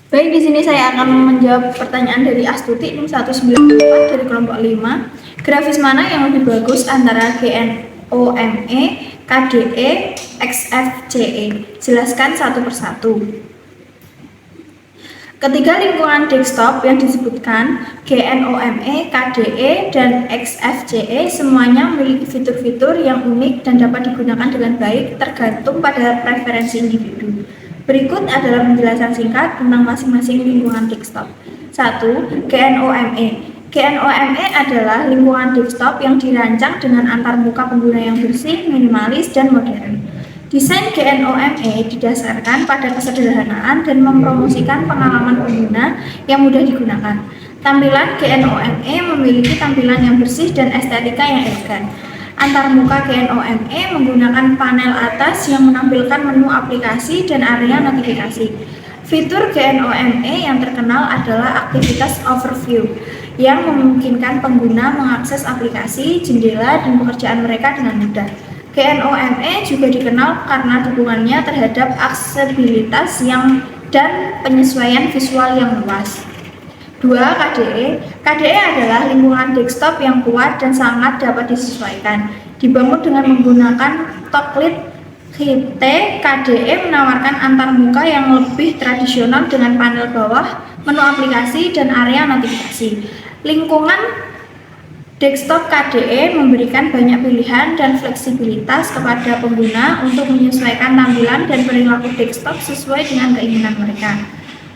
Baik, di sini saya akan menjawab pertanyaan dari Astuti 194 dari kelompok 5. Grafis mana yang lebih bagus antara GNOME, KDE, XFCE? Jelaskan satu persatu. Ketiga lingkungan desktop yang disebutkan, GNOME, KDE, dan XFCE, semuanya memiliki fitur-fitur yang unik dan dapat digunakan dengan baik tergantung pada preferensi individu. Berikut adalah penjelasan singkat tentang masing-masing lingkungan desktop. 1. GNOME. GNOME adalah lingkungan desktop yang dirancang dengan antarmuka pengguna yang bersih, minimalis, dan modern. Desain GNOME didasarkan pada kesederhanaan dan mempromosikan pengalaman pengguna yang mudah digunakan. Tampilan GNOME memiliki tampilan yang bersih dan estetika yang elegan. Antarmuka GNOME menggunakan panel atas yang menampilkan menu aplikasi dan area notifikasi. Fitur GNOME yang terkenal adalah aktivitas overview yang memungkinkan pengguna mengakses aplikasi, jendela, dan pekerjaan mereka dengan mudah. GNOME juga dikenal karena dukungannya terhadap aksesibilitas dan penyesuaian visual yang luas. 2. KDE. KDE adalah lingkungan desktop yang kuat dan sangat dapat disesuaikan. Dibangun dengan menggunakan Toklit KT, KDE menawarkan antarmuka yang lebih tradisional dengan panel bawah, menu aplikasi, dan area notifikasi. Lingkungan desktop KDE memberikan banyak pilihan dan fleksibilitas kepada pengguna untuk menyesuaikan tampilan dan perilaku desktop sesuai dengan keinginan mereka.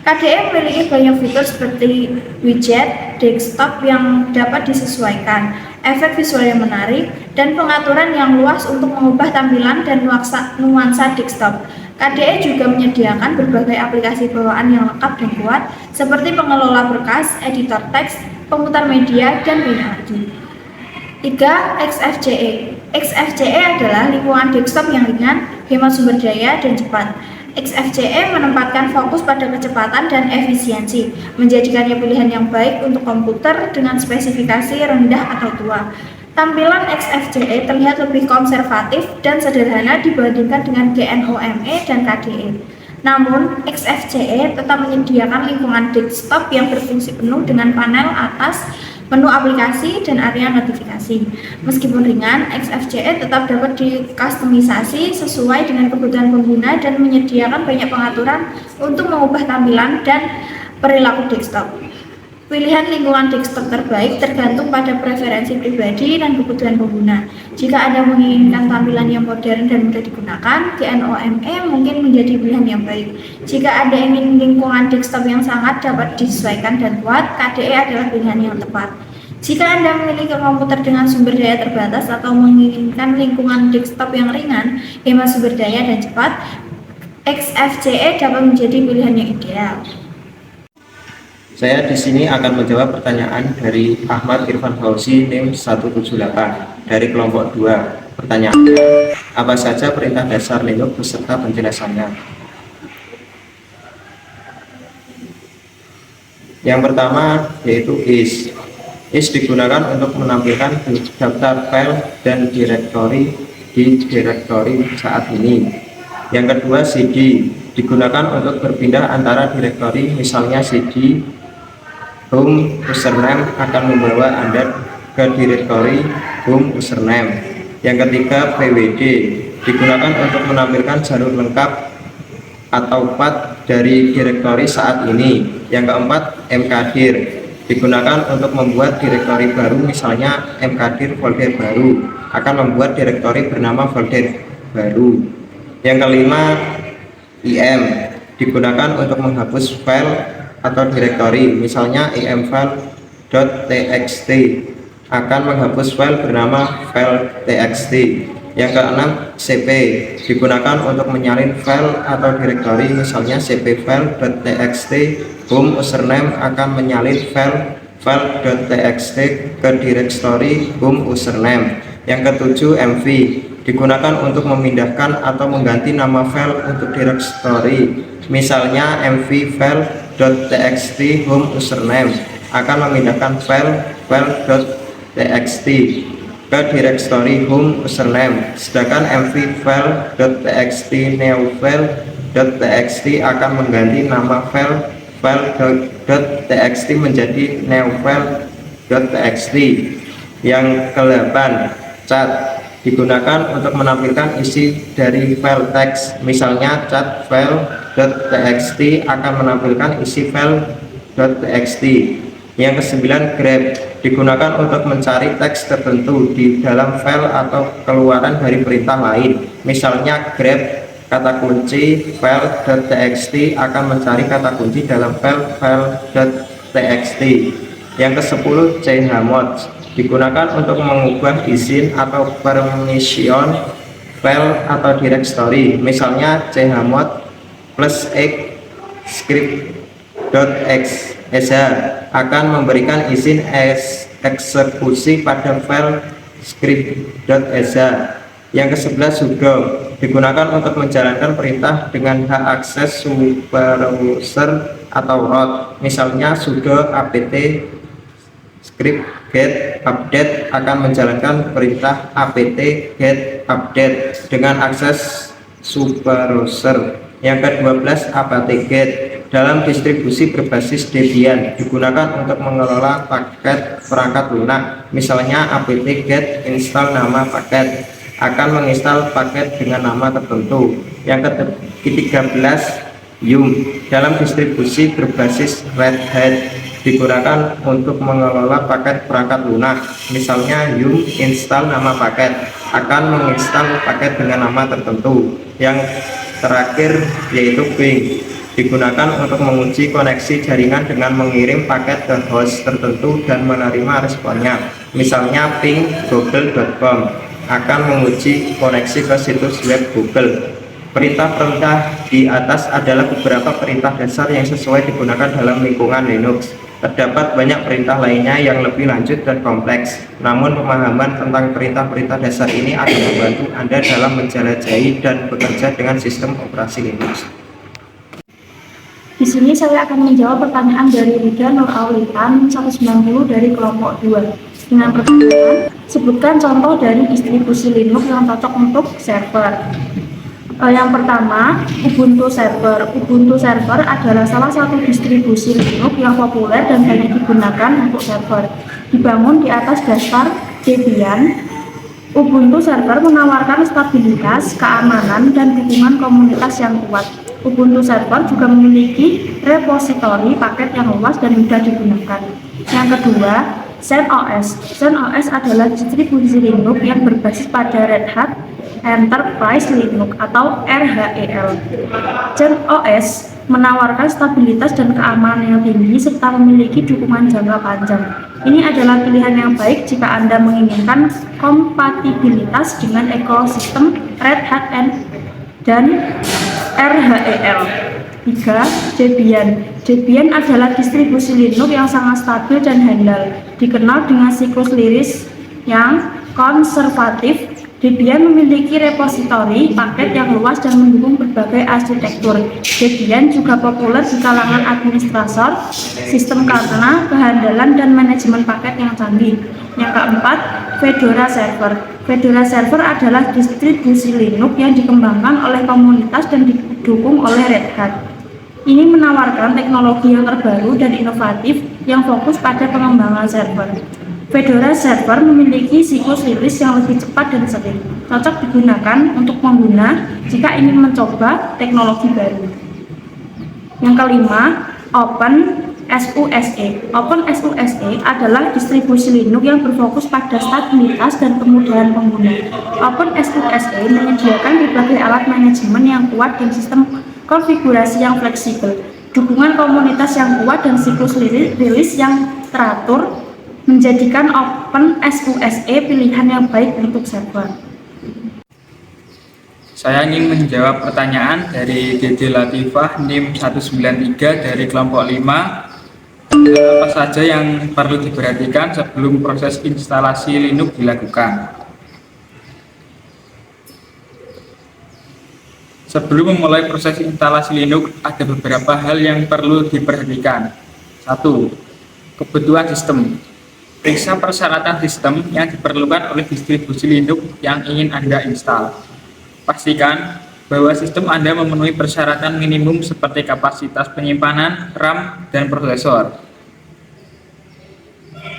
KDE memiliki banyak fitur seperti widget desktop yang dapat disesuaikan, efek visual yang menarik, dan pengaturan yang luas untuk mengubah tampilan dan nuansa desktop. KDE juga menyediakan berbagai aplikasi bawaan yang lengkap dan kuat, seperti pengelola berkas, editor teks, pemutar media, dan banyak lagi. 3. XFCE. XFCE adalah lingkungan desktop yang ringan, hemat sumber daya, dan cepat. XFCE menempatkan fokus pada kecepatan dan efisiensi, menjadikannya pilihan yang baik untuk komputer dengan spesifikasi rendah atau tua. Tampilan XFCE terlihat lebih konservatif dan sederhana dibandingkan dengan GNOME dan KDE. Namun, XFCE tetap menyediakan lingkungan desktop yang berfungsi penuh dengan panel atas, menu aplikasi, dan area notifikasi. Meskipun ringan, XFCE tetap dapat dikustomisasi sesuai dengan kebutuhan pengguna dan menyediakan banyak pengaturan untuk mengubah tampilan dan perilaku desktop. Pilihan lingkungan desktop terbaik tergantung pada preferensi pribadi dan kebutuhan pengguna. Jika Anda menginginkan tampilan yang modern dan mudah digunakan, GNOME mungkin menjadi pilihan yang baik. Jika Anda ingin lingkungan desktop yang sangat dapat disesuaikan dan kuat, KDE adalah pilihan yang tepat. Jika Anda memiliki komputer dengan sumber daya terbatas atau menginginkan lingkungan desktop yang ringan, hemat sumber daya, dan cepat, XFCE dapat menjadi pilihan yang ideal. Saya di sini akan menjawab pertanyaan dari Ahmad Irfan Fauzi NIM 178 dari kelompok 2. Pertanyaannya, apa saja perintah dasar Linux beserta penjelasannya? Yang pertama yaitu is. Is digunakan untuk menampilkan daftar file dan direktori di direktori saat ini. Yang kedua cd, digunakan untuk berpindah antara direktori, misalnya cd home username akan membawa Anda ke direktori home username. Yang ketiga pwd, digunakan untuk menampilkan jalur lengkap atau path dari direktori saat ini. Yang keempat mkdir, digunakan untuk membuat direktori baru, misalnya mkdir folder baru akan membuat direktori bernama folder baru. Yang kelima im, digunakan untuk menghapus file atau direktori, misalnya imfile.txt akan menghapus file bernama file txt. Yang keenam cp, digunakan untuk menyalin file atau direktori, misalnya cpfile.txt home username akan menyalin file.txt ke direktori home username. Yang ketujuh mv, digunakan untuk memindahkan atau mengganti nama file untuk direktori, misalnya mv-file.txt home username akan memindahkan file.txt ke direktori home username, sedangkan mv-file.txt new file.txt akan mengganti nama file.txt menjadi newfile.txt. Yang ke-8, cat digunakan untuk menampilkan isi dari file teks. Misalnya cat file.txt akan menampilkan isi file.txt. Yang ke-9, grep digunakan untuk mencari teks tertentu di dalam file atau keluaran dari perintah lain. Misalnya grep kata kunci file.txt akan mencari kata kunci dalam file.txt. Yang ke-10, chmod digunakan untuk mengubah izin atau permission file atau directory. Misalnya chmod +x script.sh akan memberikan izin eksekusi pada file script.sh. Yang ke-11, sudo digunakan untuk menjalankan perintah dengan hak akses superuser atau root. Misalnya sudo apt script get update akan menjalankan perintah apt get update dengan akses superuser. Yang ke-12, apt-get dalam distribusi berbasis Debian digunakan untuk mengelola paket perangkat lunak. Misalnya apt-get install nama paket akan menginstal paket dengan nama tertentu. Yang ke-13, yum dalam distribusi berbasis Red Hat digunakan untuk mengelola paket perangkat lunak. Misalnya yum install nama paket akan menginstal paket dengan nama tertentu. Yang terakhir yaitu ping digunakan untuk menguji koneksi jaringan dengan mengirim paket ke host tertentu dan menerima responnya. Misalnya ping google.com akan menguji koneksi ke situs web Google. Perintah-perintah di atas adalah beberapa perintah dasar yang sesuai digunakan dalam lingkungan Linux. Terdapat banyak perintah lainnya yang lebih lanjut dan kompleks. Namun pemahaman tentang perintah-perintah dasar ini akan membantu Anda dalam menjelajahi dan bekerja dengan sistem operasi Linux. Di sini saya akan menjawab pertanyaan dari Rida Nur Aulita 190 dari kelompok 2. Dengan pertanyaan, sebutkan contoh dari distribusi Linux yang cocok untuk server. Yang pertama, Ubuntu Server. Ubuntu Server adalah salah satu distribusi Linux yang populer dan banyak digunakan untuk server. Dibangun di atas dasar Debian, Ubuntu Server menawarkan stabilitas, keamanan, dan dukungan komunitas yang kuat. Ubuntu Server juga memiliki repositori paket yang luas dan mudah digunakan. Yang kedua, ZenOS. ZenOS adalah distribusi Linux yang berbasis pada Red Hat Enterprise Linux atau RHEL. ZenOS menawarkan stabilitas dan keamanan yang tinggi serta memiliki dukungan jangka panjang. Ini adalah pilihan yang baik jika Anda menginginkan kompatibilitas dengan ekosistem Red Hat dan RHEL. 3. Debian. Debian adalah distribusi Linux yang sangat stabil dan handal. Dikenal dengan siklus liris yang konservatif, Debian memiliki repositori paket yang luas dan mendukung berbagai arsitektur. Debian juga populer di kalangan administrator sistem karena kehandalan dan manajemen paket yang canggih. Yang keempat, Fedora Server. Fedora Server adalah distribusi Linux yang dikembangkan oleh komunitas dan didukung oleh Red Hat. Ini menawarkan teknologi yang terbaru dan inovatif yang fokus pada pengembangan server. Fedora Server memiliki siklus rilis yang lebih cepat dan sering, cocok digunakan untuk pengguna jika ingin mencoba teknologi baru. Yang kelima, OpenSUSE. OpenSUSE adalah distribusi Linux yang berfokus pada stabilitas dan kemudahan pengguna. OpenSUSE menyediakan berbagai alat manajemen yang kuat dan sistem konfigurasi yang fleksibel, dukungan komunitas yang kuat dan siklus rilis yang teratur menjadikan OpenSUSE pilihan yang baik untuk server. Saya ingin menjawab pertanyaan dari Dede Latifah NIM 193 dari kelompok 5. Apa saja yang perlu diperhatikan sebelum proses instalasi Linux dilakukan? Sebelum memulai proses instalasi Linux, ada beberapa hal yang perlu diperhatikan. 1. Kebutuhan sistem. Periksa persyaratan sistem yang diperlukan oleh distribusi Linux yang ingin Anda install. Pastikan bahwa sistem Anda memenuhi persyaratan minimum seperti kapasitas penyimpanan, RAM, dan prosesor.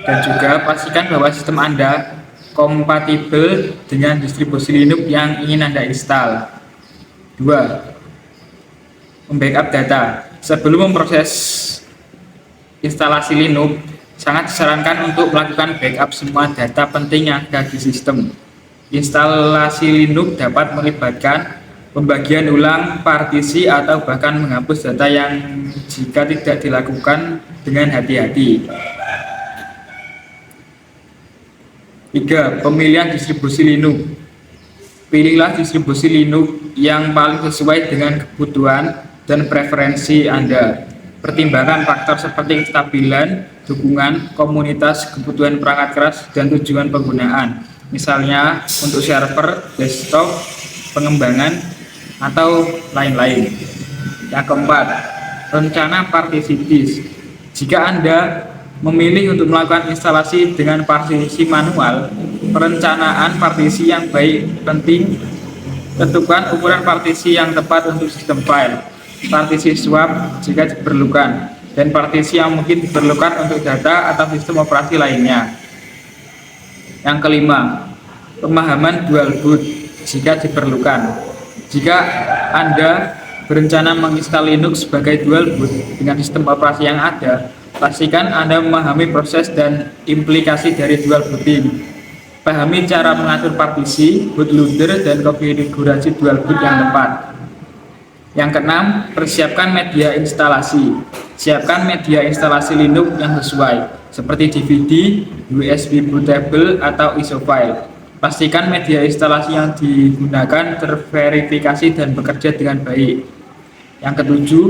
Dan juga pastikan bahwa sistem Anda kompatibel dengan distribusi Linux yang ingin Anda install. 2. Membackup data. Sebelum memproses instalasi Linux, sangat disarankan untuk melakukan backup semua data penting yang ada di sistem. Instalasi Linux dapat melibatkan pembagian ulang, partisi, atau bahkan menghapus data yang jika tidak dilakukan dengan hati-hati. 3. Pemilihan distribusi Linux. Pilihlah distribusi Linux yang paling sesuai dengan kebutuhan dan preferensi Anda. Pertimbangkan faktor seperti kestabilan, dukungan, komunitas, kebutuhan perangkat keras, dan tujuan penggunaan. Misalnya untuk server, desktop, pengembangan, atau lain-lain. Yang keempat, rencana partisi disk. Jika Anda memilih untuk melakukan instalasi dengan partisi manual, perencanaan partisi yang baik penting. Tentukan ukuran partisi yang tepat untuk sistem file, partisi swap jika diperlukan, dan partisi yang mungkin diperlukan untuk data atau sistem operasi lainnya. Yang kelima, pemahaman dual boot jika diperlukan. Jika Anda berencana menginstal Linux sebagai dual boot dengan sistem operasi yang ada, pastikan Anda memahami proses dan implikasi dari dual booting. Pahami cara mengatur partisi, bootloader, dan konfigurasi dual boot yang tepat. Yang keenam, persiapkan media instalasi. Siapkan media instalasi Linux yang sesuai, seperti DVD, USB bootable, atau ISO file. Pastikan media instalasi yang digunakan terverifikasi dan bekerja dengan baik. Yang ketujuh,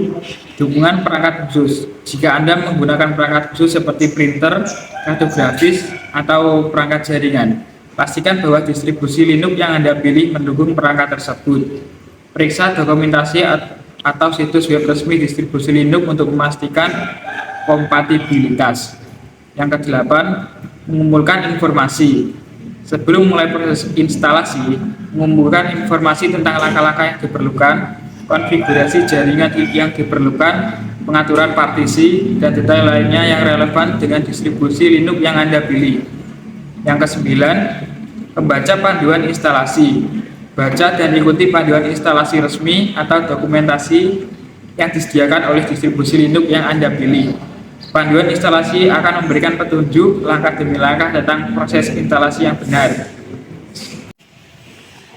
dukungan perangkat khusus. Jika Anda menggunakan perangkat khusus seperti printer, kartu grafis, atau perangkat jaringan, pastikan bahwa distribusi Linux yang Anda pilih mendukung perangkat tersebut. Periksa dokumentasi atau situs web resmi distribusi Linux untuk memastikan kompatibilitas. Yang kedelapan, mengumpulkan informasi. Sebelum mulai proses instalasi, mengumpulkan informasi tentang langkah-langkah yang diperlukan, konfigurasi jaringan yang diperlukan, pengaturan partisi, dan detail lainnya yang relevan dengan distribusi Linux yang Anda pilih. Yang kesembilan, membaca panduan instalasi. Baca dan ikuti panduan instalasi resmi atau dokumentasi yang disediakan oleh distribusi Linux yang Anda pilih. Panduan instalasi akan memberikan petunjuk langkah demi langkah tentang proses instalasi yang benar.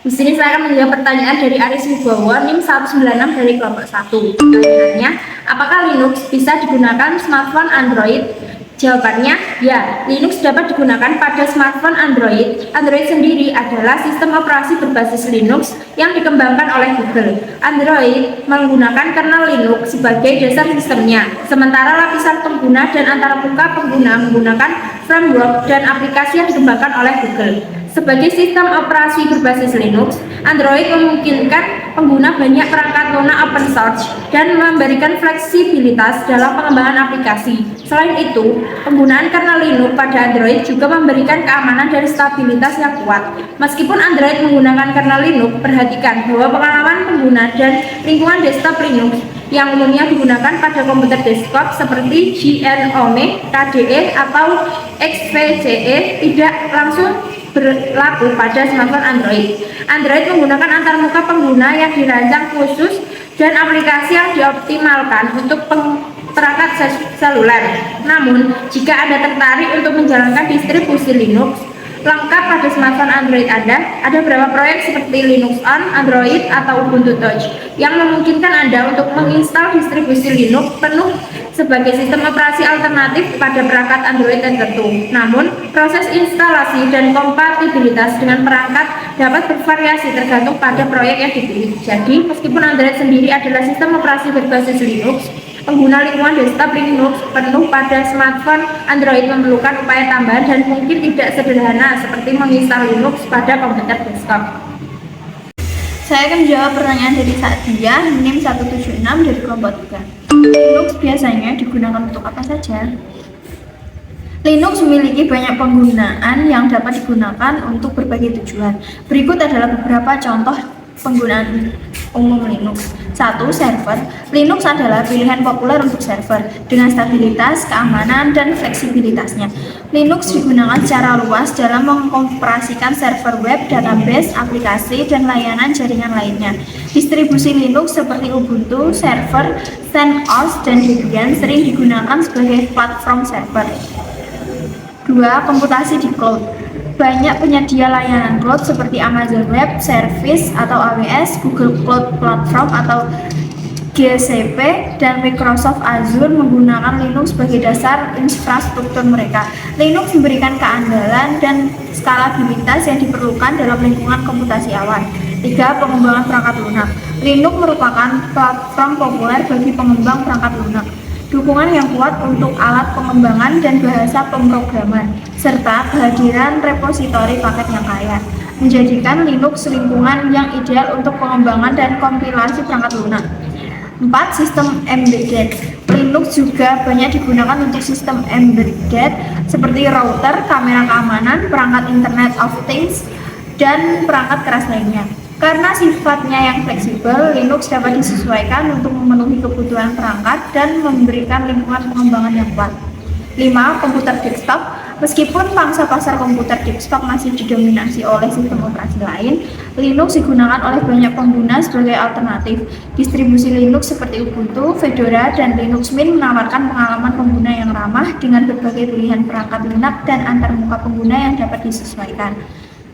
Di sini saya akan menjawab pertanyaan dari Aris Wibowo, NIM 196 dari kelompok 1. Pertanyaannya, apakah Linux bisa digunakan smartphone Android? Jawabannya, ya, Linux dapat digunakan pada smartphone Android. Android sendiri adalah sistem operasi berbasis Linux yang dikembangkan oleh Google. Android menggunakan kernel Linux sebagai dasar sistemnya, sementara lapisan pengguna dan antarmuka pengguna menggunakan framework dan aplikasi yang dikembangkan oleh Google. Sebagai sistem operasi berbasis Linux, Android memungkinkan pengguna banyak perangkat lunak open source dan memberikan fleksibilitas dalam pengembangan aplikasi. Selain itu, penggunaan kernel Linux pada Android juga memberikan keamanan dan stabilitas yang kuat. Meskipun Android menggunakan kernel Linux, perhatikan bahwa pengalaman pengguna dan lingkungan desktop Linux yang umumnya digunakan pada komputer desktop seperti GNOME, KDE, atau XFCE tidak langsung berlaku pada smartphone Android. Android menggunakan antarmuka pengguna yang dirancang khusus dan aplikasi yang dioptimalkan untuk perangkat seluler. Namun, jika Anda tertarik untuk menjalankan distribusi Linux lengkap pada smartphone Android Anda, ada beberapa proyek seperti Linux On, Android, atau Ubuntu Touch yang memungkinkan Anda untuk menginstal distribusi Linux penuh sebagai sistem operasi alternatif pada perangkat Android tertentu. Namun, proses instalasi dan kompatibilitas dengan perangkat dapat bervariasi tergantung pada proyek yang dipilih. Jadi, meskipun Android sendiri adalah sistem operasi berbasis Linux, pengguna lingkungan desktop Linux penuh pada smartphone Android memerlukan upaya tambahan dan mungkin tidak sederhana seperti menginstal Linux pada komputer desktop. Saya akan menjawab pertanyaan dari Sadia, NIM 176 dari kelompok 3. Linux biasanya digunakan untuk apa saja? Linux memiliki banyak penggunaan yang dapat digunakan untuk berbagai tujuan. Berikut adalah beberapa contoh penggunaan umum Linux. 1. Server. Linux adalah pilihan populer untuk server dengan stabilitas, keamanan, dan fleksibilitasnya. Linux digunakan secara luas dalam mengoperasikan server web, database, aplikasi, dan layanan jaringan lainnya. Distribusi Linux seperti Ubuntu, Server, CentOS, dan Debian sering digunakan sebagai platform server. 2. Komputasi di cloud. Banyak penyedia layanan cloud seperti Amazon Web Service atau AWS, Google Cloud Platform atau GCP, dan Microsoft Azure menggunakan Linux sebagai dasar infrastruktur mereka. Linux memberikan keandalan dan skalabilitas yang diperlukan dalam lingkungan komputasi awal. 3. Pengembangan perangkat lunak. Linux merupakan platform populer bagi pengembang perangkat lunak. Dukungan yang kuat untuk alat pengembangan dan bahasa pemrograman, serta kehadiran repositori paket yang kaya, menjadikan Linux lingkungan yang ideal untuk pengembangan dan kompilasi perangkat lunak. 4. Sistem embedded. Linux juga banyak digunakan untuk sistem embedded seperti router, kamera keamanan, perangkat Internet of Things, dan perangkat keras lainnya. Karena sifatnya yang fleksibel, Linux dapat disesuaikan untuk memenuhi kebutuhan perangkat dan memberikan lingkungan pengembangan yang kuat. 5. Komputer desktop. Meskipun pangsa pasar komputer desktop masih didominasi oleh sistem operasi lain, Linux digunakan oleh banyak pengguna sebagai alternatif. Distribusi Linux seperti Ubuntu, Fedora, dan Linux Mint menawarkan pengalaman pengguna yang ramah dengan berbagai pilihan perangkat lunak dan antarmuka pengguna yang dapat disesuaikan.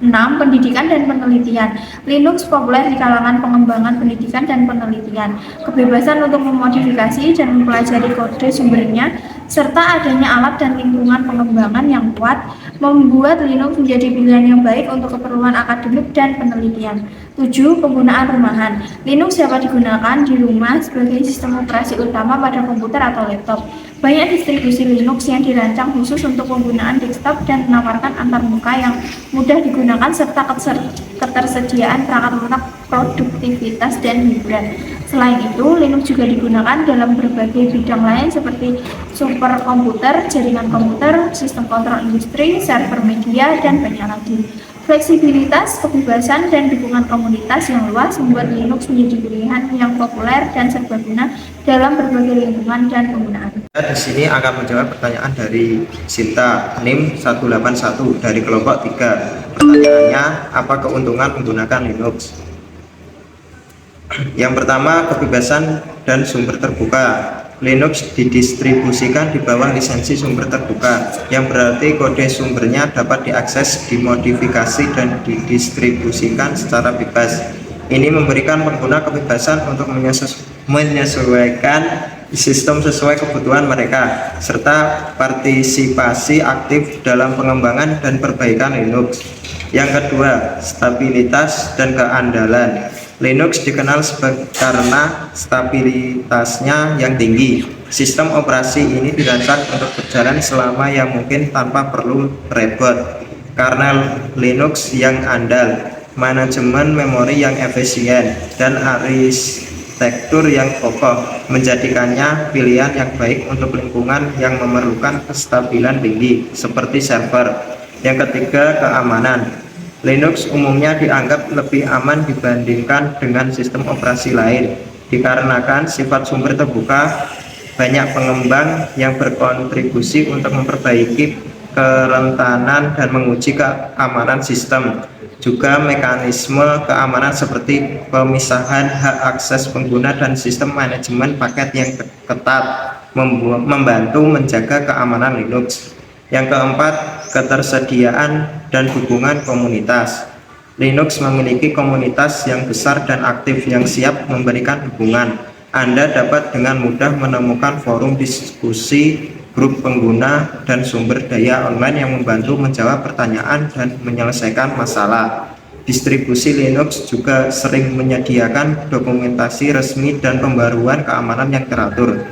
6. Pendidikan dan penelitian. Linux populer di kalangan pengembangan pendidikan dan penelitian. Kebebasan untuk memodifikasi dan mempelajari kode sumbernya, serta adanya alat dan lingkungan pengembangan yang kuat, membuat Linux menjadi pilihan yang baik untuk keperluan akademik dan penelitian. 7. Penggunaan rumahan. Linux dapat digunakan di rumah sebagai sistem operasi utama pada komputer atau laptop. Banyak distribusi Linux yang dirancang khusus untuk penggunaan desktop dan menawarkan antarmuka yang mudah digunakan serta ketersediaan perangkat lunak produktivitas dan hiburan. Selain itu, Linux juga digunakan dalam berbagai bidang lain seperti superkomputer, jaringan komputer, sistem kontrol industri, server media, dan banyak lagi. Fleksibilitas, kebebasan, dan dukungan komunitas yang luas membuat Linux menjadi pilihan yang populer dan serbaguna dalam berbagai lingkungan dan penggunaan. Di sini akan menjawab pertanyaan dari Sinta NIM 181 dari kelompok 3. Pertanyaannya, apa keuntungan menggunakan Linux? Yang pertama, kebebasan dan sumber terbuka. Linux didistribusikan di bawah lisensi sumber terbuka, yang berarti kode sumbernya dapat diakses, dimodifikasi, dan didistribusikan secara bebas. Ini memberikan pengguna kebebasan untuk menyesuaikan sistem sesuai kebutuhan mereka, serta partisipasi aktif dalam pengembangan dan perbaikan Linux. Yang kedua, stabilitas dan keandalan. Linux dikenal karena stabilitasnya yang tinggi. Sistem operasi ini dirancang untuk berjalan selama yang mungkin tanpa perlu reboot. Kernel Linux yang andal, manajemen memori yang efisien, dan arsitektur yang kokoh menjadikannya pilihan yang baik untuk lingkungan yang memerlukan kestabilan tinggi seperti server. Yang ketiga, keamanan. Linux umumnya dianggap lebih aman dibandingkan dengan sistem operasi lain dikarenakan sifat sumber terbuka. Banyak pengembang yang berkontribusi untuk memperbaiki kerentanan dan menguji keamanan sistem. Juga mekanisme keamanan seperti pemisahan hak akses pengguna dan sistem manajemen paket yang ketat membantu menjaga keamanan Linux. Yang keempat, ketersediaan dan dukungan komunitas. Linux memiliki komunitas yang besar dan aktif yang siap memberikan dukungan. Anda dapat dengan mudah menemukan forum diskusi, grup pengguna, dan sumber daya online yang membantu menjawab pertanyaan dan menyelesaikan masalah. Distribusi Linux juga sering menyediakan dokumentasi resmi dan pembaruan keamanan yang teratur.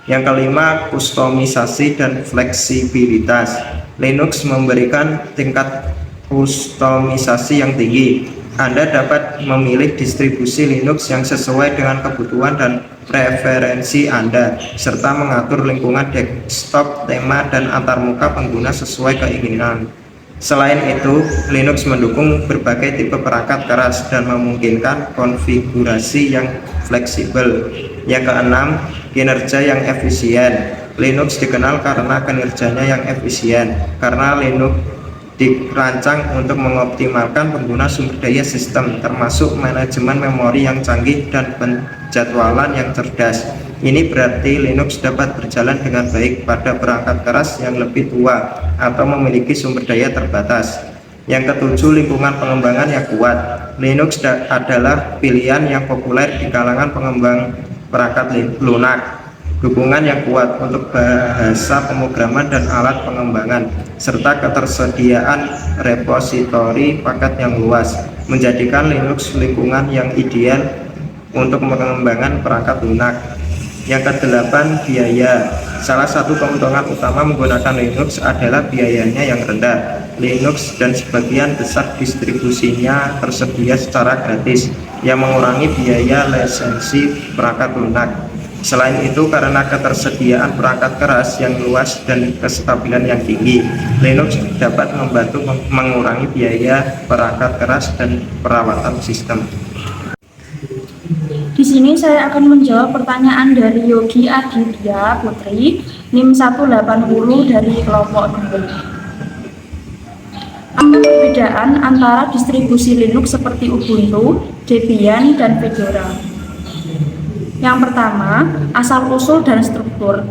Yang kelima, kustomisasi dan fleksibilitas. Linux memberikan tingkat kustomisasi yang tinggi. Anda dapat memilih distribusi Linux yang sesuai dengan kebutuhan dan preferensi Anda, serta mengatur lingkungan desktop, tema, dan antarmuka pengguna sesuai keinginan. Selain itu, Linux mendukung berbagai tipe perangkat keras dan memungkinkan konfigurasi yang fleksibel. Yang keenam, kinerja yang efisien. Linux dikenal karena kinerjanya yang efisien, karena Linux dirancang untuk mengoptimalkan pengguna sumber daya sistem, termasuk manajemen memori yang canggih dan penjadwalan yang cerdas. Ini berarti Linux dapat berjalan dengan baik pada perangkat keras yang lebih tua atau memiliki sumber daya terbatas. Yang ketujuh, lingkungan pengembangan yang kuat. Linux adalah pilihan yang populer di kalangan pengembang perangkat lunak. Dukungan yang kuat untuk bahasa pemrograman dan alat pengembangan, serta ketersediaan repositori paket yang luas, menjadikan Linux lingkungan yang ideal untuk pengembangan perangkat lunak. Yang kedelapan, biaya. Salah satu keuntungan utama menggunakan Linux adalah biayanya yang rendah. Linux dan sebagian besar distribusinya tersedia secara gratis, yang mengurangi biaya lisensi perangkat lunak. Selain itu, karena ketersediaan perangkat keras yang luas dan kestabilan yang tinggi, Linux dapat membantu mengurangi biaya perangkat keras dan perawatan sistem. Di sini saya akan menjawab pertanyaan dari Yogi Aditya Putri, NIM 180 dari kelompok 2. Apa perbedaan antara distribusi Linux seperti Ubuntu, Debian, dan Fedora? Yang pertama, asal-usul dan struktur.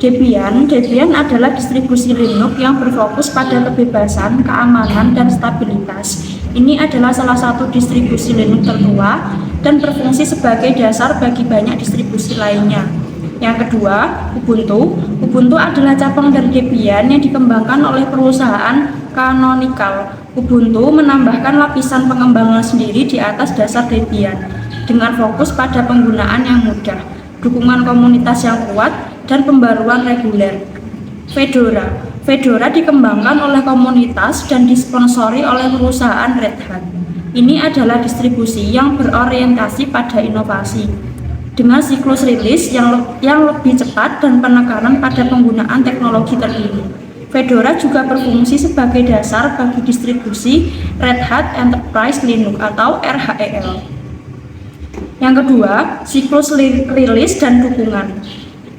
Debian adalah distribusi Linux yang berfokus pada kebebasan, keamanan, dan stabilitas. Ini adalah salah satu distribusi Linux tertua dan berfungsi sebagai dasar bagi banyak distribusi lainnya. Yang kedua, Ubuntu adalah cabang dari Debian yang dikembangkan oleh perusahaan Canonical. Ubuntu menambahkan lapisan pengembangan sendiri di atas dasar Debian dengan fokus pada penggunaan yang mudah, dukungan komunitas yang kuat, dan pembaruan reguler. Fedora dikembangkan oleh komunitas dan disponsori oleh perusahaan Red Hat. Ini adalah distribusi yang berorientasi pada inovasi, dengan siklus rilis yang lebih cepat dan penekanan pada penggunaan teknologi terkini. Fedora juga berfungsi sebagai dasar bagi distribusi Red Hat Enterprise Linux atau RHEL. Yang kedua, siklus rilis dan dukungan.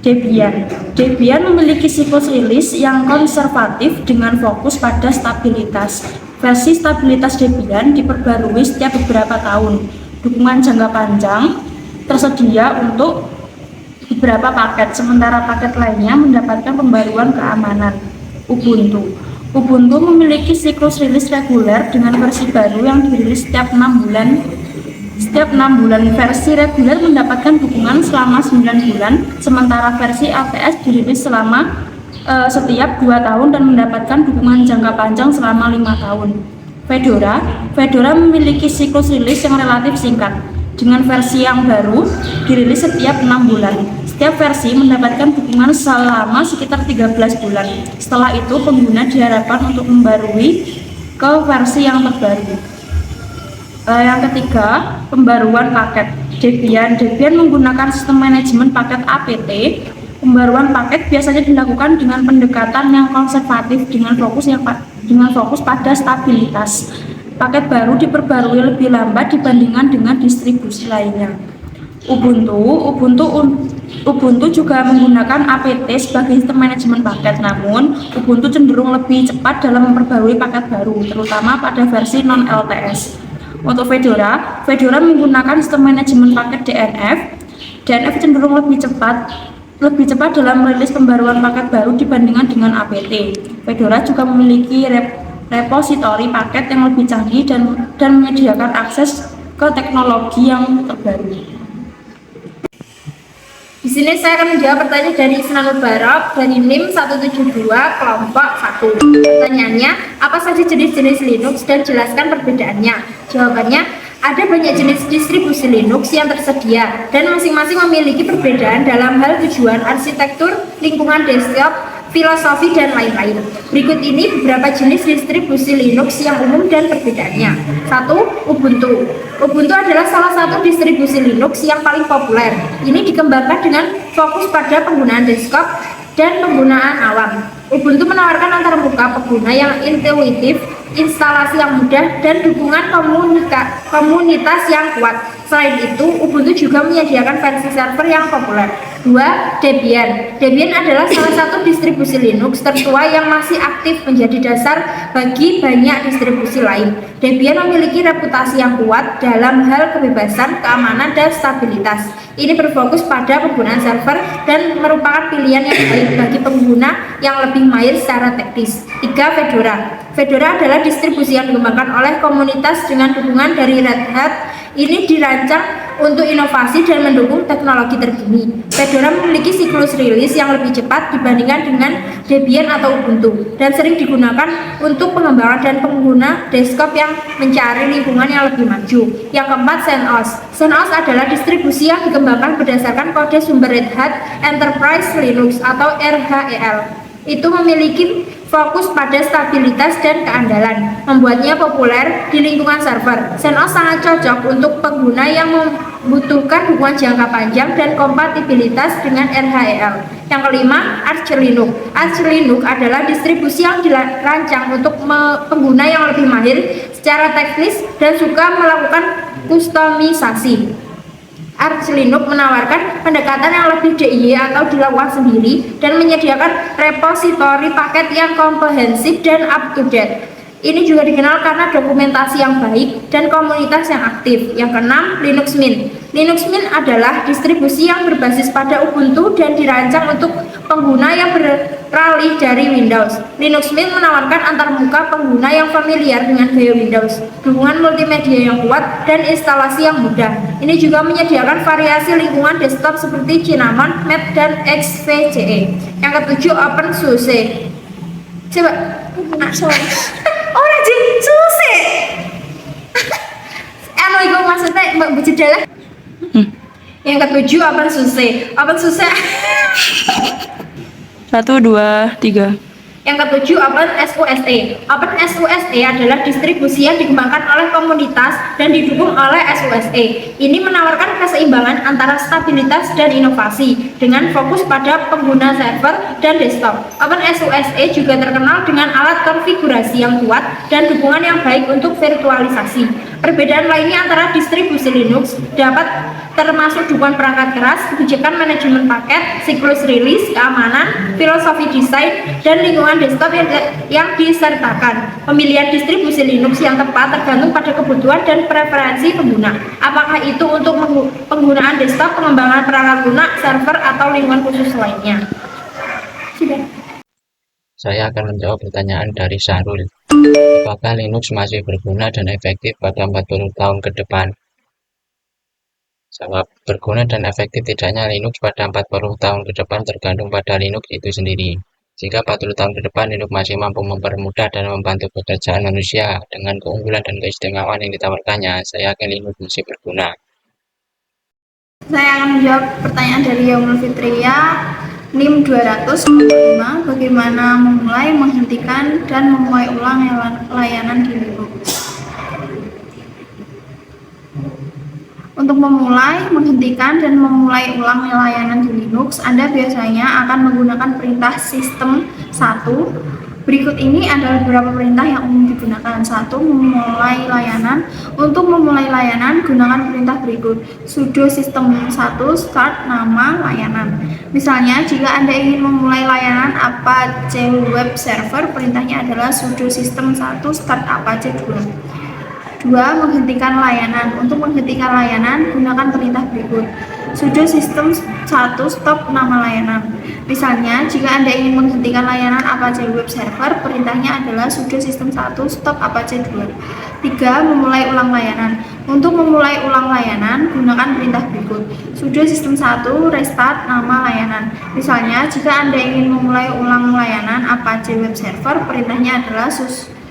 Debian memiliki siklus rilis yang konservatif dengan fokus pada stabilitas. Versi stabilitas Debian diperbarui setiap beberapa tahun. Dukungan jangka panjang tersedia untuk beberapa paket, sementara paket lainnya mendapatkan pembaruan keamanan. Ubuntu memiliki siklus rilis reguler dengan versi baru yang dirilis setiap 6 bulan. Setiap 6 bulan, versi reguler mendapatkan dukungan selama 9 bulan, sementara versi LTS dirilis selama setiap 2 tahun dan mendapatkan dukungan jangka panjang selama 5 tahun. Fedora memiliki siklus rilis yang relatif singkat, dengan versi yang baru dirilis setiap 6 bulan. Setiap versi mendapatkan dukungan selama sekitar 13 bulan. Setelah itu, pengguna diharapkan untuk membarui ke versi yang terbaru. Yang ketiga, pembaruan paket. Debian menggunakan sistem manajemen paket APT. Pembaruan paket biasanya dilakukan dengan pendekatan yang konservatif dengan fokus pada stabilitas. Paket baru diperbarui lebih lambat dibandingkan dengan distribusi lainnya. Ubuntu juga menggunakan APT sebagai sistem manajemen paket, namun Ubuntu cenderung lebih cepat dalam memperbarui paket baru, terutama pada versi non-LTS. Untuk Fedora menggunakan sistem manajemen paket DNF. DNF cenderung lebih cepat dalam merilis pembaruan paket baru dibandingkan dengan APT. Fedora juga memiliki repositori paket yang lebih canggih dan menyediakan akses ke teknologi yang terbaru. Di sini saya akan menjawab pertanyaan dari Isnanul Barok dari NIM 172 kelompok 1. Pertanyaannya, apa saja jenis-jenis Linux dan jelaskan perbedaannya? Jawabannya, ada banyak jenis distribusi Linux yang tersedia dan masing-masing memiliki perbedaan dalam hal tujuan, arsitektur, lingkungan desktop, filosofi, dan lain-lain. Berikut ini beberapa jenis distribusi Linux yang umum dan perbedaannya. 1. Ubuntu. Ubuntu adalah salah satu distribusi Linux yang paling populer. Ini dikembangkan dengan fokus pada penggunaan desktop dan penggunaan awam. Ubuntu menawarkan antarmuka pengguna yang intuitif, instalasi yang mudah, dan dukungan komunitas yang kuat. Selain itu, Ubuntu juga menyediakan versi server yang populer. 2. Debian. Debian adalah salah satu distribusi Linux tertua yang masih aktif menjadi dasar bagi banyak distribusi lain. Debian memiliki reputasi yang kuat dalam hal kebebasan, keamanan, dan stabilitas. Ini berfokus pada penggunaan server dan merupakan pilihan yang baik bagi pengguna yang lebih mahir secara teknis. 3. Fedora. Fedora adalah distribusi yang dikembangkan oleh komunitas dengan dukungan dari Red Hat. Ini dirancang untuk inovasi dan mendukung teknologi terkini. Fedora memiliki siklus rilis yang lebih cepat dibandingkan dengan Debian atau Ubuntu dan sering digunakan untuk pengembangan dan pengguna desktop yang mencari lingkungan yang lebih maju. Yang keempat, CentOS. CentOS adalah distribusi yang dikembangkan berdasarkan kode sumber Red Hat Enterprise Linux atau RHEL. Itu memiliki fokus pada stabilitas dan keandalan, membuatnya populer di lingkungan server. CentOS sangat cocok untuk pengguna yang membutuhkan hubungan jangka panjang dan kompatibilitas dengan RHEL. Yang kelima, Arch Linux. Arch Linux adalah distribusi yang dirancang untuk pengguna yang lebih mahir secara teknis dan suka melakukan kustomisasi. Arch Linux menawarkan pendekatan yang lebih DIY atau dilakukan sendiri dan menyediakan repositori paket yang komprehensif dan up-to-date. Ini juga dikenal karena dokumentasi yang baik dan komunitas yang aktif. Yang keenam, Linux Mint. Linux Mint adalah distribusi yang berbasis pada Ubuntu dan dirancang untuk pengguna yang beralih dari Windows. Linux Mint menawarkan antarmuka pengguna yang familiar dengan gaya Windows, dukungan multimedia yang kuat, dan instalasi yang mudah. Ini juga menyediakan variasi lingkungan desktop seperti Cinnamon, Mac, dan XFCE. Yang ketujuh, OpenSUSE. Coba, oh rajin SUSE. Itu maksudnya Mbak Bujedala. Yang ketujuh, OpenSUSE. OpenSUSE. 1, 2, 3. Yang ketujuh, OpenSUSE. OpenSUSE adalah distribusi yang dikembangkan oleh komunitas dan didukung oleh SUSE. Ini menawarkan keseimbangan antara stabilitas dan inovasi dengan fokus pada pengguna server dan desktop. OpenSUSE juga terkenal dengan alat konfigurasi yang kuat dan dukungan yang baik untuk virtualisasi. Perbedaan lainnya antara distribusi Linux dapat termasuk dukungan perangkat keras, kebijakan manajemen paket, siklus rilis, keamanan, filosofi desain, dan lingkungan desktop yang disertakan. Pemilihan distribusi Linux yang tepat tergantung pada kebutuhan dan preferensi pengguna. Apakah itu untuk penggunaan desktop, pengembangan perangkat lunak, server, atau lingkungan khusus lainnya? Sudah. Saya akan menjawab pertanyaan dari Syahrul. Apakah Linux masih berguna dan efektif pada 40 tahun ke depan? Jawab, berguna dan efektif tidaknya Linux pada 40 tahun ke depan tergantung pada Linux itu sendiri. Jika 40 tahun ke depan Linux masih mampu mempermudah dan membantu pekerjaan manusia dengan keunggulan dan keistimewaan yang ditawarkannya, saya yakin Linux masih berguna. Saya akan menjawab pertanyaan dari Yaumul Fitria. NIM 205, bagaimana memulai, menghentikan, dan memulai ulang layanan di Linux. Untuk memulai, menghentikan, dan memulai ulang layanan di Linux, Anda biasanya akan menggunakan perintah sistem 1. Berikut ini adalah beberapa perintah yang umum digunakan. 1. Memulai layanan. Untuk memulai layanan, gunakan perintah berikut. Sudo system 1 start nama layanan. Misalnya, jika Anda ingin memulai layanan Apache Web Server, perintahnya adalah sudo system 1 start Apache 2. 2. Menghentikan layanan. Untuk menghentikan layanan, gunakan perintah berikut. Sudo system 1 stop nama layanan. Misalnya, jika Anda ingin menghentikan layanan Apache Web Server, perintahnya adalah sudo system 1 stop Apache 2. 3. Memulai ulang layanan. Untuk memulai ulang layanan, gunakan perintah berikut. Sudo system 1 restart nama layanan. Misalnya, jika Anda ingin memulai ulang layanan Apache Web Server, perintahnya adalah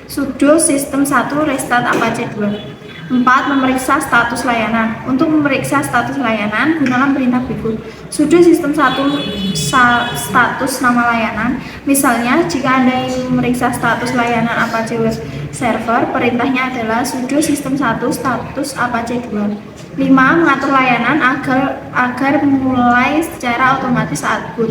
sudo system 1 restart Apache 2. 4. Memeriksa status layanan. Untuk memeriksa status layanan, gunakan perintah berikut. Sudo system 1 status nama layanan. Misalnya, jika Anda ingin memeriksa status layanan Apache Web Server, perintahnya adalah sudo system 1 status Apache 2. 5. Mengatur layanan agar mulai secara otomatis saat boot.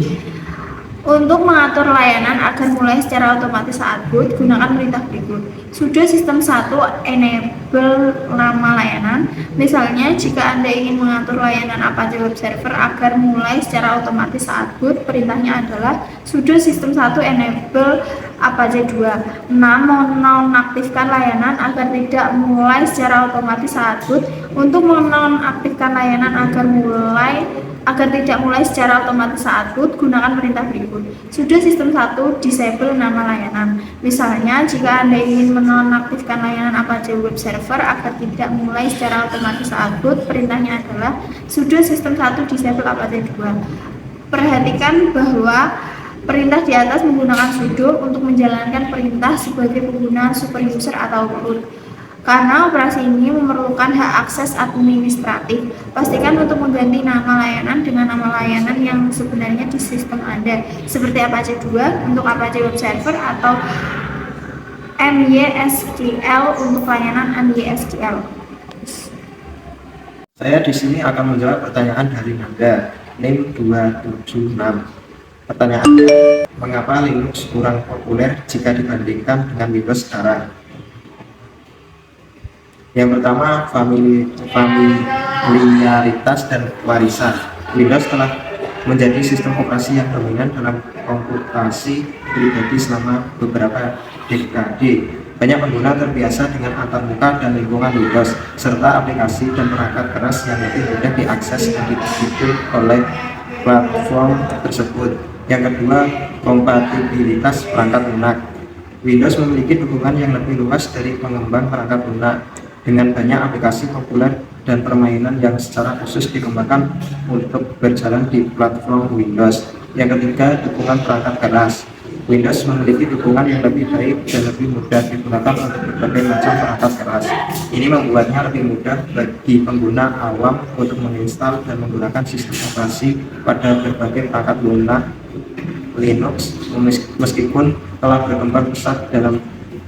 Untuk mengatur layanan agar mulai secara otomatis saat boot, gunakan perintah berikut. Sudo system 1 enable nama layanan. Misalnya, jika Anda ingin mengatur layanan Apache Web Server agar mulai secara otomatis saat boot, perintahnya adalah sudo system 1 enable Apache 2. Menonaktifkan layanan agar tidak mulai secara otomatis saat boot. Untuk menonaktifkan layanan agar tidak mulai secara otomatis saat boot, gunakan perintah berikut. Sudo system 1 disable nama layanan. Misalnya, jika Anda ingin menonaktifkan layanan Apache Web Server agar tidak mulai secara otomatis saat boot, perintahnya adalah sudo system 1 disable Apache 2. Perhatikan bahwa perintah di atas menggunakan sudo untuk menjalankan perintah sebagai pengguna super user atau root. Karena operasi ini memerlukan hak akses administratif, pastikan untuk mengganti nama layanan dengan nama layanan yang sebenarnya di sistem Anda, seperti Apache 2 untuk Apache Web Server atau MySQL untuk layanan MySQL. Saya di sini akan menjawab pertanyaan dari Nanda, NIM 276. Pertanyaannya, mengapa Linux kurang populer jika dibandingkan dengan Windows sekarang? Yang pertama, familiaritas dan warisan. Windows telah menjadi sistem operasi yang dominan dalam komputasi pribadi selama beberapa dekade. Banyak pengguna terbiasa dengan antarmuka dan lingkungan Windows, serta aplikasi dan perangkat keras yang lebih mudah diakses dan didukung oleh platform tersebut. Yang kedua, kompatibilitas perangkat lunak. Windows memiliki dukungan yang lebih luas dari pengembang perangkat lunak, dengan banyak aplikasi populer dan permainan yang secara khusus dikembangkan untuk berjalan di platform Windows. Yang ketiga, dukungan perangkat keras. Windows memiliki dukungan yang lebih baik dan lebih mudah digunakan untuk berbagai macam perangkat keras. Ini membuatnya lebih mudah bagi pengguna awam untuk menginstal dan menggunakan sistem operasi pada berbagai perangkat lunak Linux, meskipun telah berkembang pesat dalam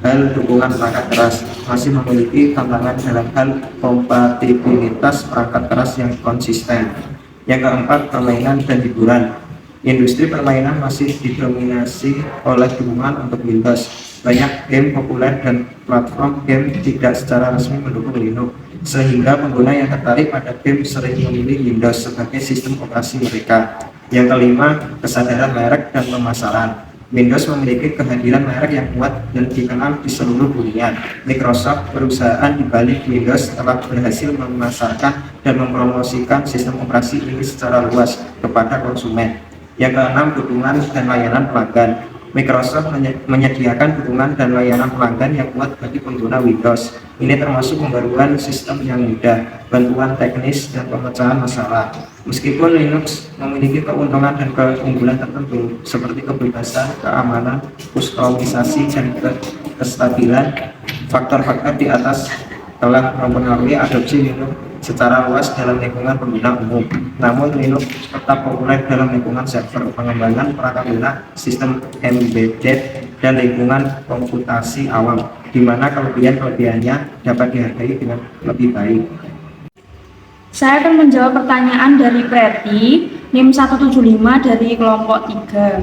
hal dukungan perangkat keras, masih memiliki tantangan dalam hal kompatibilitas perangkat keras yang konsisten. Yang keempat, permainan dan hiburan. Industri permainan masih didominasi oleh dukungan untuk Windows. Banyak game populer dan platform game tidak secara resmi mendukung Linux, sehingga pengguna yang tertarik pada game sering memilih Windows sebagai sistem operasi mereka. Yang kelima, kesadaran merek dan pemasaran. Windows memiliki kehadiran merek yang kuat dan dikenal di seluruh dunia. Microsoft, perusahaan di balik Windows, telah berhasil memasarkan dan mempromosikan sistem operasi ini secara luas kepada konsumen. Yang keenam, dukungan dan layanan pelanggan. Microsoft menyediakan dukungan dan layanan pelanggan yang kuat bagi pengguna Windows. Ini termasuk pembaruan sistem yang mudah, bantuan teknis, dan pemecahan masalah. Meskipun Linux memiliki keuntungan dan keunggulan tertentu seperti kebebasan, keamanan, kustomisasi, dan kestabilan, faktor-faktor di atas telah mempengaruhi adopsi Linux secara luas dalam lingkungan pengguna umum. Namun Linux tetap populer dalam lingkungan server, pengembangan perangkat lunak, sistem embedded, dan lingkungan komputasi awam, di mana kelebihan-kelebihannya dapat dihargai dengan lebih baik. Saya akan menjawab pertanyaan dari Preti, NIM 175 dari kelompok 3.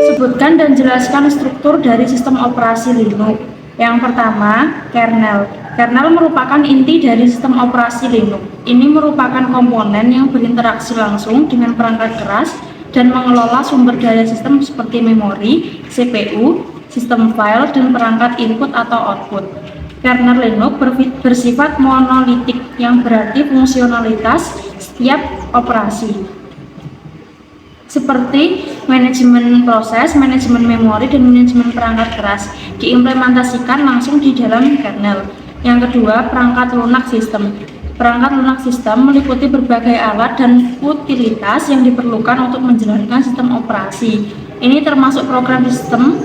Sebutkan dan jelaskan struktur dari sistem operasi Linux. Yang pertama, kernel. Kernel merupakan inti dari sistem operasi Linux. Ini merupakan komponen yang berinteraksi langsung dengan perangkat keras dan mengelola sumber daya sistem seperti memori, CPU, sistem file, dan perangkat input atau output. Kernel Linux bersifat monolitik, yang berarti fungsionalitas setiap operasi seperti manajemen proses, manajemen memori, dan manajemen perangkat keras diimplementasikan langsung di dalam kernel. Yang kedua, perangkat lunak sistem. Perangkat lunak sistem meliputi berbagai alat dan utilitas yang diperlukan untuk menjalankan sistem operasi. Ini termasuk program sistem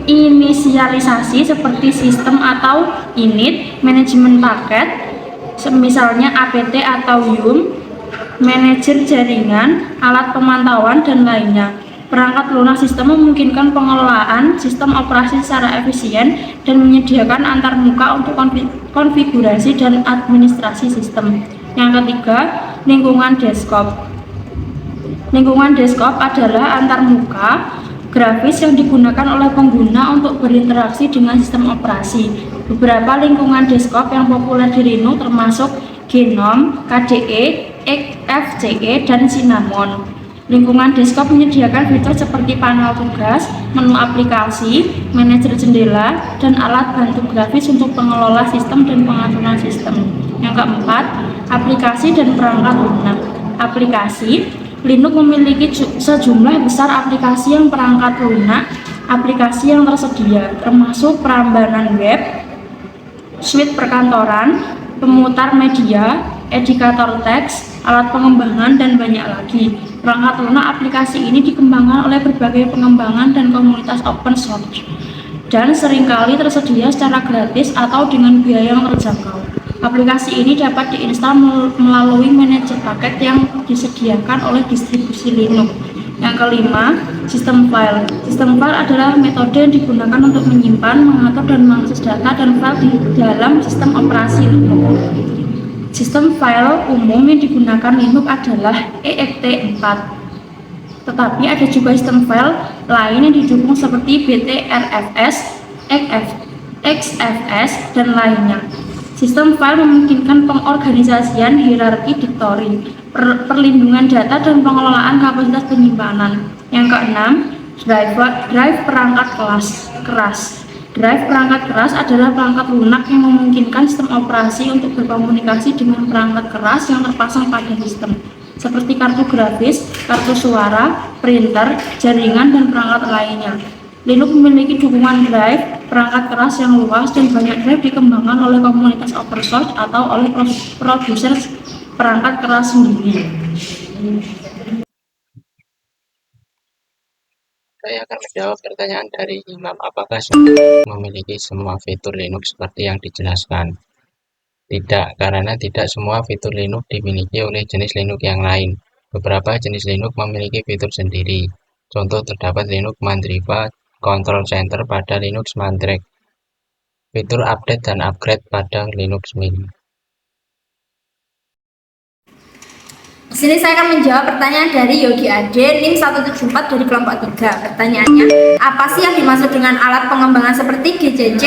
inisialisasi seperti sistem atau init, manajemen paket, misalnya apt atau yum, manajer jaringan, alat pemantauan, dan lainnya. Perangkat lunak sistem memungkinkan pengelolaan sistem operasi secara efisien dan menyediakan antarmuka untuk konfigurasi dan administrasi sistem. Yang ketiga, Lingkungan desktop. Lingkungan desktop adalah antarmuka grafis yang digunakan oleh pengguna untuk berinteraksi dengan sistem operasi. Beberapa lingkungan desktop yang populer di Linux termasuk GNOME, KDE, XFCE, dan Cinnamon. Lingkungan desktop menyediakan fitur seperti panel tugas, menu aplikasi, manajer jendela, dan alat bantu grafis untuk pengelola sistem dan pengaturan sistem. Yang keempat, aplikasi dan perangkat lunak. Aplikasi, Linux memiliki sejumlah besar aplikasi yang perangkat lunak, aplikasi yang tersedia, termasuk perambanan web, suite perkantoran, pemutar media, editator teks, alat pengembangan, dan banyak lagi. Perangkat lunak aplikasi ini dikembangkan oleh berbagai pengembangan dan komunitas open source, dan seringkali tersedia secara gratis atau dengan biaya yang terjangkau. Aplikasi ini dapat diinstal melalui manajer paket yang disediakan oleh distribusi Linux. Yang kelima, sistem file. Sistem file adalah metode yang digunakan untuk menyimpan, mengatur, dan mengakses data dan file di dalam sistem operasi Linux. Sistem file umum yang digunakan Linux adalah ext4. Tetapi ada juga sistem file lain yang didukung seperti BTRFS, XFS, dan lainnya. Sistem file memungkinkan pengorganisasian hierarki diktori, perlindungan data, dan pengelolaan kapasitas penyimpanan. Yang keenam, drive perangkat keras. Drive perangkat keras adalah perangkat lunak yang memungkinkan sistem operasi untuk berkomunikasi dengan perangkat keras yang terpasang pada sistem, seperti kartu grafis, kartu suara, printer, jaringan, dan perangkat lainnya. Linux memiliki dukungan drive perangkat keras yang luas, dan banyak drive dikembangkan oleh komunitas open source atau oleh produser perangkat keras sendiri. Saya akan menjawab pertanyaan dari Imam, apakah memiliki semua fitur Linux seperti yang dijelaskan? Tidak, karena tidak semua fitur Linux dimiliki oleh jenis Linux yang lain. Beberapa jenis Linux memiliki fitur sendiri. Contoh terdapat Linux Mandriva Control Center pada Linux Mandrake, fitur update dan upgrade pada Linux Mint. Di sini saya akan menjawab pertanyaan dari Yogi Ade, NIM 174 dari kelompok 3. Pertanyaannya, apa sih yang dimaksud dengan alat pengembangan seperti GCC,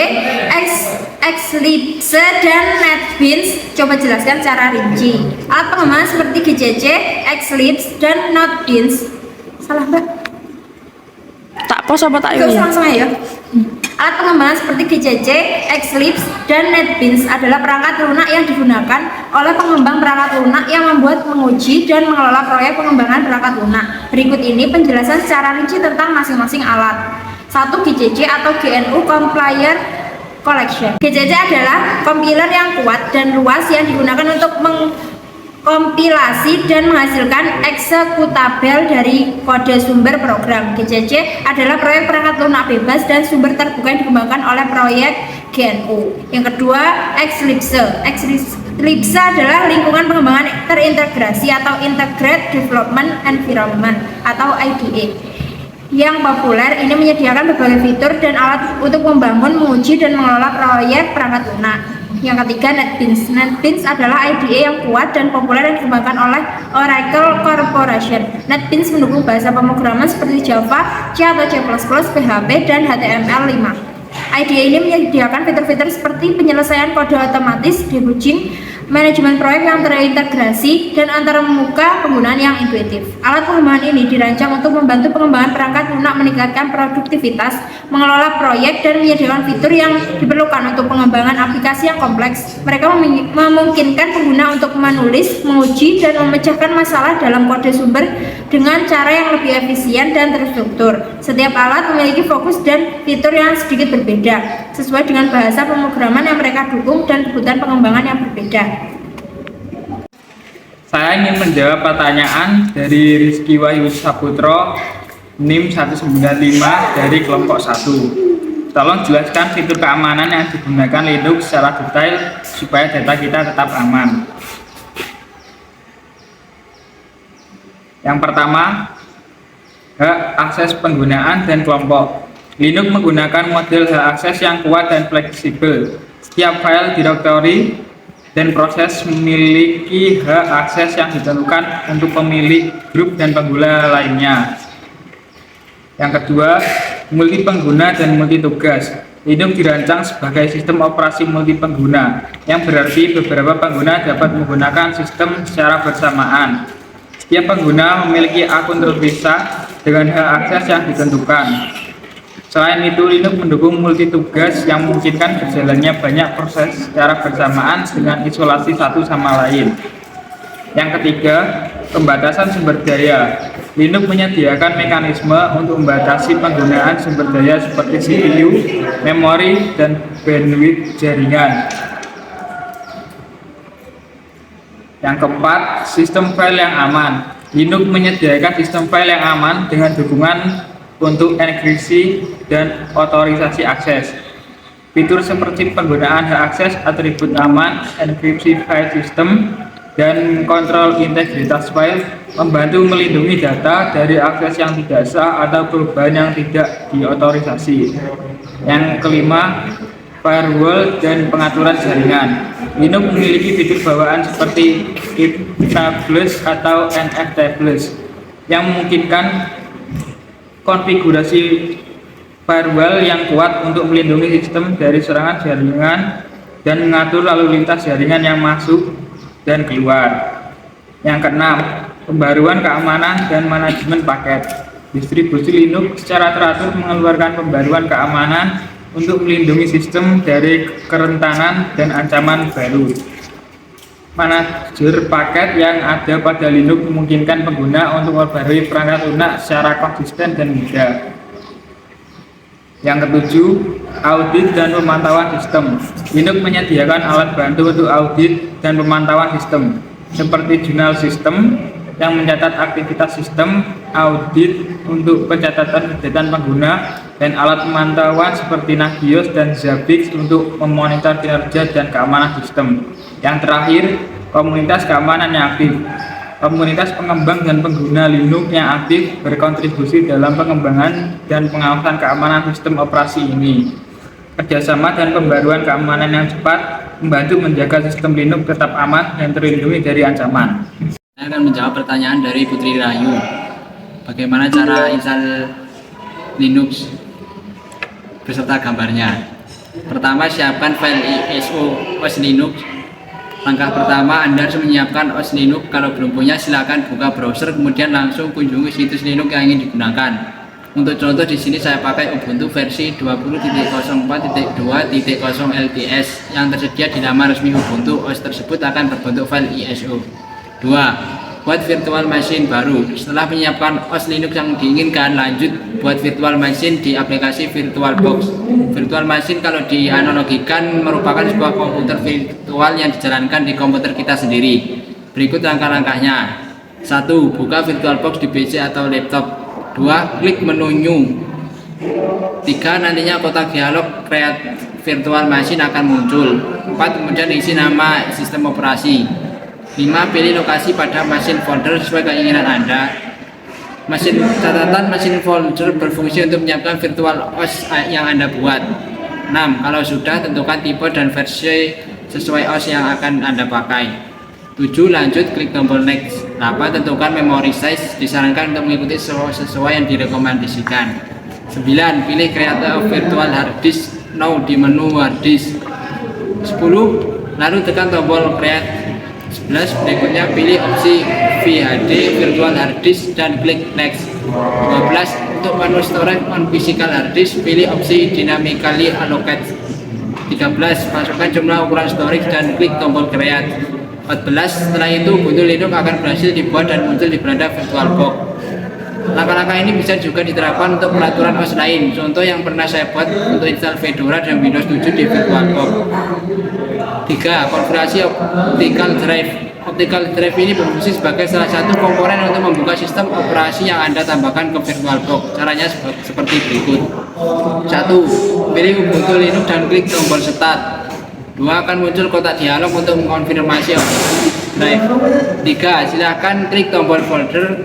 Eclipse, dan NetBeans? Coba jelaskan secara rinci. Alat pengembangan seperti GCC, Eclipse, dan NetBeans. Salah, Mbak? Tak pos apa tak Terus ya? langsung aja. Alat pengembangan seperti GCC, Eclipse, dan NetBeans adalah perangkat lunak yang digunakan oleh pengembang perangkat lunak yang membuat, menguji, dan mengelola proyek pengembangan perangkat lunak. Berikut ini penjelasan secara rinci tentang masing-masing alat. 1. GCC atau GNU Compiler Collection. GCC adalah kompiler yang kuat dan luas yang digunakan untuk kompilasi dan menghasilkan eksekutabil dari kode sumber program. GCC adalah proyek perangkat lunak bebas dan sumber terbuka yang dikembangkan oleh proyek GNU. Yang kedua, Eclipse. Eclipse adalah lingkungan pengembangan terintegrasi atau Integrated Development Environment atau IDE. Yang populer, ini menyediakan berbagai fitur dan alat untuk membangun, menguji, dan mengelola proyek perangkat lunak. Yang ketiga, NetBeans. NetBeans adalah IDE yang kuat dan populer yang dikembangkan oleh Oracle Corporation. NetBeans mendukung bahasa pemrograman seperti Java, C atau C++, PHP, dan HTML5. IDE ini menyediakan fitur-fitur seperti penyelesaian kode otomatis, debugging, manajemen proyek yang terintegrasi, dan antarmuka penggunaan yang intuitif. Alat pengembangan ini dirancang untuk membantu pengembangan perangkat lunak, meningkatkan produktivitas, mengelola proyek, dan menyediakan fitur yang diperlukan untuk pengembangan aplikasi yang kompleks. Mereka memungkinkan pengguna untuk menulis, menguji, dan memecahkan masalah dalam kode sumber dengan cara yang lebih efisien dan terstruktur. Setiap alat memiliki fokus dan fitur yang sedikit berbeda, sesuai dengan bahasa pemrograman yang mereka dukung dan kebutuhan pengembangan yang berbeda. Saya ingin menjawab pertanyaan dari Rizky Wahyu Saputro, NIM 195 dari kelompok 1. Tolong jelaskan fitur keamanan yang digunakan Linux secara detail supaya data kita tetap aman. Yang pertama, hak akses penggunaan dan kelompok. Linux menggunakan model hak akses yang kuat dan fleksibel. Setiap file, direktori, dan proses memiliki hak akses yang ditentukan untuk pemilik, grup, dan pengguna lainnya. Yang kedua, multi pengguna dan multi tugas. Linux dirancang sebagai sistem operasi multi pengguna, yang berarti beberapa pengguna dapat menggunakan sistem secara bersamaan. Setiap pengguna memiliki akun terpisah dengan hak akses yang ditentukan. Selain itu, Linux mendukung multi tugas yang memungkinkan berjalannya banyak proses secara bersamaan dengan isolasi satu sama lain. Yang ketiga, pembatasan sumber daya. Linux menyediakan mekanisme untuk membatasi penggunaan sumber daya seperti CPU, memori, dan bandwidth jaringan. Yang keempat, sistem file yang aman. Linux menyediakan sistem file yang aman dengan dukungan untuk enkripsi dan otorisasi akses. Fitur seperti penggunaan hak akses, atribut aman, enkripsi file system, dan kontrol integritas file membantu melindungi data dari akses yang tidak sah atau perubahan yang tidak diotorisasi. Yang kelima, firewall dan pengaturan jaringan. Linux memiliki fitur bawaan seperti if-tables atau nf-tables yang memungkinkan konfigurasi firewall yang kuat untuk melindungi sistem dari serangan jaringan dan mengatur lalu lintas jaringan yang masuk dan keluar. Yang keenam, pembaruan keamanan dan manajemen paket. Distribusi Linux secara teratur mengeluarkan pembaruan keamanan untuk melindungi sistem dari kerentanan dan ancaman baru. Manajer paket yang ada pada Linux memungkinkan pengguna untuk memperbarui perangkat lunak secara konsisten dan mudah. Yang ketujuh, audit dan pemantauan sistem. Linux menyediakan alat bantu untuk audit dan pemantauan sistem, seperti jurnal sistem yang mencatat aktivitas sistem, audit untuk pencatatan kegiatan pengguna, dan alat pemantauan seperti Nagios dan Zabbix untuk memonitor kinerja dan keamanan sistem. Yang terakhir, komunitas keamanan yang aktif. Komunitas pengembang dan pengguna Linux yang aktif berkontribusi dalam pengembangan dan pengawasan keamanan sistem operasi ini. Kerjasama dan pembaruan keamanan yang cepat membantu menjaga sistem Linux tetap aman dan terlindungi dari ancaman. Saya akan menjawab pertanyaan dari Putri Rahayu. Bagaimana cara install Linux beserta gambarnya? Pertama, siapkan file ISO OS Linux. Langkah pertama, Anda harus menyiapkan OS Linux. Kalau belum punya, silakan buka browser, kemudian langsung kunjungi situs Linux yang ingin digunakan. Untuk contoh, di sini saya pakai Ubuntu versi 20.04.2.0 LTS yang tersedia di laman resmi Ubuntu. OS tersebut akan berbentuk file ISO. 2. Buat virtual machine baru. Setelah menyiapkan OS Linux yang diinginkan, lanjut buat virtual machine di aplikasi VirtualBox. Virtual machine kalau dianalogikan merupakan sebuah komputer virtual yang dijalankan di komputer kita sendiri. Berikut langkah-langkahnya. 1. Buka VirtualBox di PC atau laptop. 2. Klik menu New. 3. Nantinya kotak dialog Create Virtual Machine akan muncul. 4. Kemudian isi nama sistem operasi. 5. Pilih lokasi pada mesin folder sesuai keinginan Anda. Mesin catatan mesin folder berfungsi untuk menyiapkan virtual OS yang Anda buat. 6. Kalau sudah, tentukan tipe dan versi sesuai OS yang akan Anda pakai. 7. Lanjut, klik tombol next. 8. Tentukan memory size, disarankan untuk mengikuti sesuai yang direkomendasikan. 9. Pilih create a virtual hard disk now di menu hard disk. 10. Lalu tekan tombol create. 11. Berikutnya pilih opsi VHD virtual hard disk dan klik next. 12. Untuk menu storage on physical hard disk, pilih opsi dynamically allocate. 13. Masukkan jumlah ukuran storage dan klik tombol create. 14. Setelah itu Ubuntu Linux akan berhasil dibuat dan muncul di beranda VirtualBox. Langkah-langkah ini bisa juga diterapkan untuk peraturan OS lain. Contoh yang pernah saya buat untuk install Fedora dan Windows 7 di VirtualBox. 3. Konfigurasi optical drive. Optical drive ini berfungsi sebagai salah satu komponen untuk membuka sistem operasi yang Anda tambahkan ke VirtualBox. Caranya seperti berikut. 1. Pilih Ubuntu Linux dan klik tombol Start. 2. Akan muncul kotak dialog untuk mengkonfirmasi drive. 3. Silahkan klik tombol folder.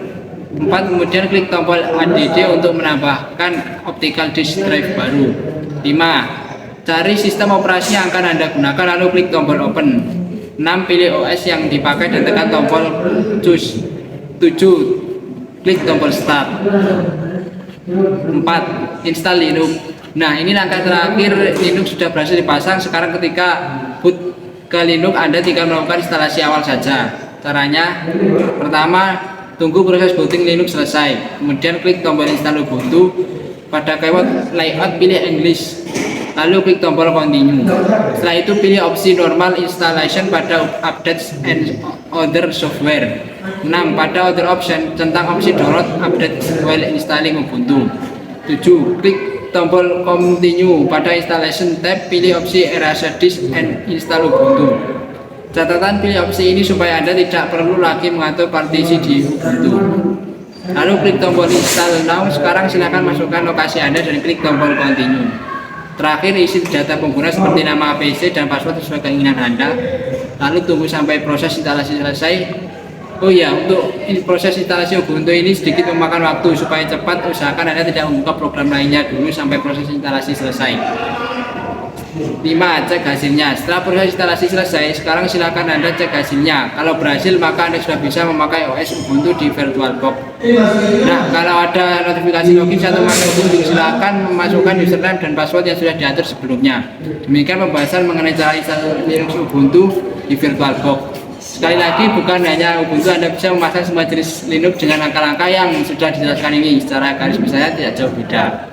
4. Kemudian klik tombol add untuk menambahkan optical disk drive baru. 5. Cari sistem operasi yang akan Anda gunakan lalu klik tombol open. 6. Pilih OS yang dipakai dan tekan tombol choose. 7. Klik tombol start. 4. Install Linux. Nah, ini langkah terakhir. Linux sudah berhasil dipasang. Sekarang ketika boot ke Linux, Anda tinggal melakukan instalasi awal saja. Caranya, pertama, tunggu proses booting Linux selesai. Kemudian klik tombol install Ubuntu. Pada keyword layout, pilih English. Lalu klik tombol continue. Setelah itu pilih opsi normal installation pada updates and other software. 6. Pada other option, centang opsi download update while installing Ubuntu. 7. Klik tombol continue. Pada installation tab, pilih opsi erase disk and install Ubuntu. Catatan, pilih opsi ini supaya Anda tidak perlu lagi mengatur partisi di Ubuntu. Lalu klik tombol install now. Sekarang silakan masukkan lokasi Anda dan klik tombol continue. Terakhir, isi data pengguna seperti nama PC dan password sesuai keinginan Anda. Lalu tunggu sampai proses instalasi selesai. Oh ya, untuk proses instalasi Ubuntu ini sedikit memakan waktu. Supaya cepat, usahakan Anda tidak membuka program lainnya dulu sampai proses instalasi selesai. 5. Cek hasilnya. Setelah proses instalasi selesai, sekarang silakan Anda cek hasilnya. Kalau berhasil, maka Anda sudah bisa memakai OS Ubuntu di VirtualBox. Nah, kalau ada notifikasi login atau memakai Ubuntu, silakan memasukkan username dan password yang sudah diatur sebelumnya. Demikian pembahasan mengenai cara install Linux Ubuntu di VirtualBox. Sekali lagi, bukan hanya Ubuntu, Anda bisa memasang semua jenis Linux dengan langkah-langkah yang sudah dijelaskan ini. Secara garis besarnya tidak jauh beda.